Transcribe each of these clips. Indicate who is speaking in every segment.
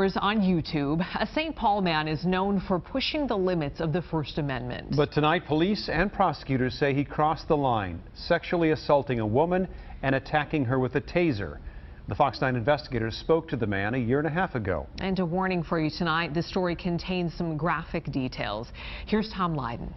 Speaker 1: viewers on YouTube. A St. Paul man is known for pushing the limits of the First Amendment.
Speaker 2: But tonight, police and prosecutors say he crossed the line, sexually assaulting a woman and attacking her with a taser. The FOX9 investigators spoke to the man a year and a half ago.
Speaker 1: And a warning for you tonight, the story contains some graphic details. Here's Tom Lydon.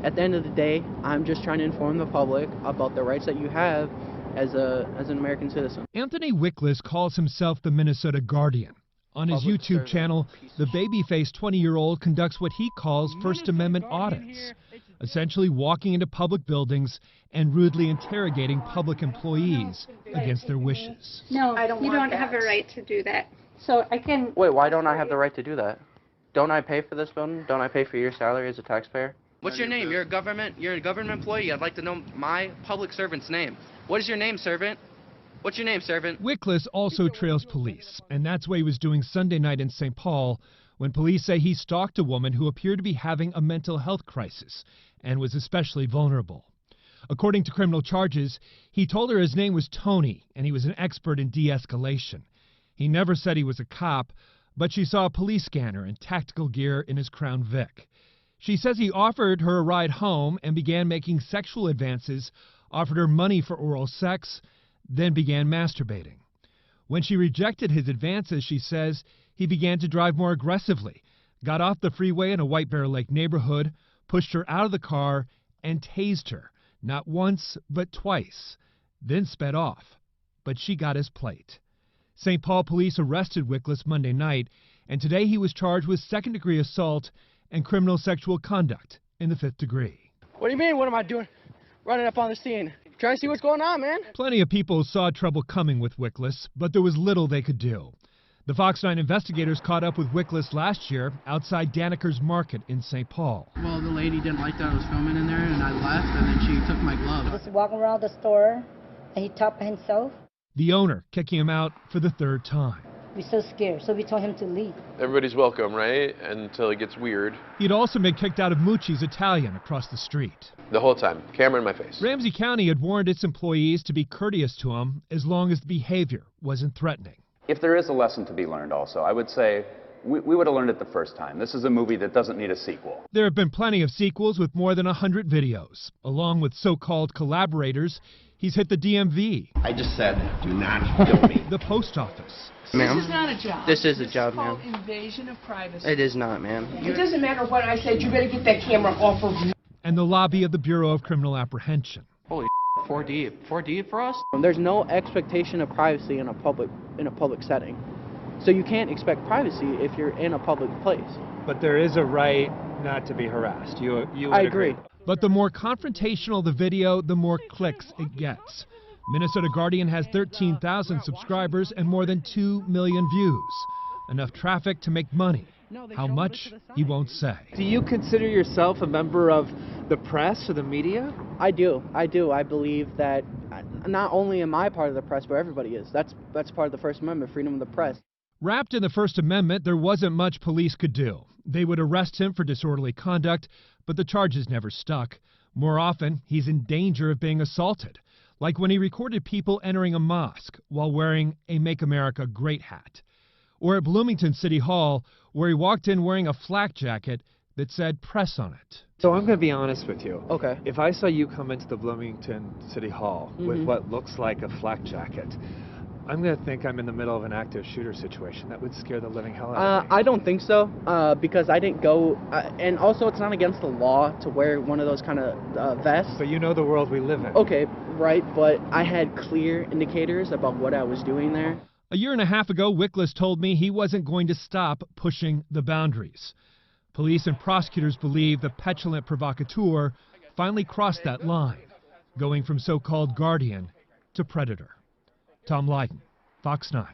Speaker 3: At the end of the day, I'm just trying to inform the public about the rights that you have as an American citizen.
Speaker 4: Anthony Wickless calls himself the Minnesota Guardian. On his YouTube channel, the baby-faced 20-year-old conducts what he calls First Amendment audits, essentially walking into public buildings and rudely interrogating public employees against their wishes.
Speaker 5: No, you don't have a right to do that. So I can...
Speaker 3: Wait, why don't I have the right to do that? Don't I pay for this building? Don't I pay for your salary as a taxpayer? What's your name? You're a government employee. I'd like to know my public servant's name. What is your name, servant? What's your name, servant?
Speaker 4: Wickless also trails police, and that's what he was doing Sunday night in St. Paul when police say he stalked a woman who appeared to be having a mental health crisis and was especially vulnerable. According to criminal charges, he told her his name was Tony and he was an expert in de-escalation. He never said he was a cop, but she saw a police scanner and tactical gear in his Crown Vic. She says he offered her a ride home and began making sexual advances, offered her money for oral sex, then began masturbating. When she rejected his advances, she says, he began to drive more aggressively, got off the freeway in a White Bear Lake neighborhood, pushed her out of the car, and tased her, not once, but twice, then sped off. But she got his plate. St. Paul police arrested Wickless Monday night, and today he was charged with second-degree assault and criminal sexual conduct in the 5th degree.
Speaker 3: What do you mean, what am I doing? Running up on the scene. Trying to see what's going on, man.
Speaker 4: Plenty of people saw trouble coming with Wickless, but there was little they could do. The FOX9 investigators caught up with Wickless last year outside Daniker's Market in St. Paul.
Speaker 3: Well, the lady didn't like that I was filming in there, and I left, and then she took my glove.
Speaker 6: Just walking around the store, and he talked by himself.
Speaker 4: The owner kicking him out for the 3rd time.
Speaker 6: We're so scared, so we told him to leave.
Speaker 7: Everybody's welcome, right? Until it gets weird.
Speaker 4: He'd also been kicked out of Mucci's Italian across the street.
Speaker 7: The whole time, camera in my face.
Speaker 4: Ramsey County had warned its employees to be courteous to him as long as the behavior wasn't threatening.
Speaker 8: If there is a lesson to be learned also, I would say we would have learned it the first time. This is a movie that doesn't need a sequel.
Speaker 4: There have been plenty of sequels with more than 100 videos. Along with so-called collaborators, he's hit the DMV.
Speaker 9: I just said, do not kill me.
Speaker 4: The post office.
Speaker 3: Ma'am,
Speaker 5: this is not a job.
Speaker 3: This is a job, ma'am.
Speaker 5: It's called invasion of privacy.
Speaker 3: It is not, ma'am.
Speaker 5: It doesn't matter what I said. You better get that camera off of me.
Speaker 4: And the lobby of the Bureau of Criminal Apprehension.
Speaker 3: Holy 4D for us? There's no expectation of privacy in a public setting. So you can't expect privacy if you're in a public place.
Speaker 10: But there is a right not to be harassed. You
Speaker 3: I agree.
Speaker 4: But the more confrontational the video, the more clicks it gets. Minnesota Guardian has 13,000 subscribers and more than 2 million views. Enough traffic to make money. How much, he won't say.
Speaker 10: Do you consider yourself a member of the press or the media?
Speaker 3: I do. I believe that not only am I part of the press, but everybody is. That's part of the First Amendment, freedom of the press.
Speaker 4: Wrapped in the First Amendment, there wasn't much police could do. They would arrest him for disorderly conduct, but the charges never stuck. More often, he's in danger of being assaulted, like when he recorded people entering a mosque while wearing a Make America Great hat. Or at Bloomington City Hall, where he walked in wearing a flak jacket that said press on it.
Speaker 10: So I'm going to be honest with you.
Speaker 3: Okay.
Speaker 10: If I saw you come into the Bloomington City Hall with what looks like a flak jacket, I'm going to think I'm in the middle of an active shooter situation. That would scare the living hell out of me.
Speaker 3: I don't think so, because I didn't go, and also it's not against the law to wear one of those kind of vests.
Speaker 10: But you know the world we live in.
Speaker 3: Okay, right, but I had clear indicators about what I was doing there.
Speaker 4: A year and a half ago, Wickless told me he wasn't going to stop pushing the boundaries. Police and prosecutors believe the petulant provocateur finally crossed that line, going from so-called guardian to predator. Tom Lydon, FOX9.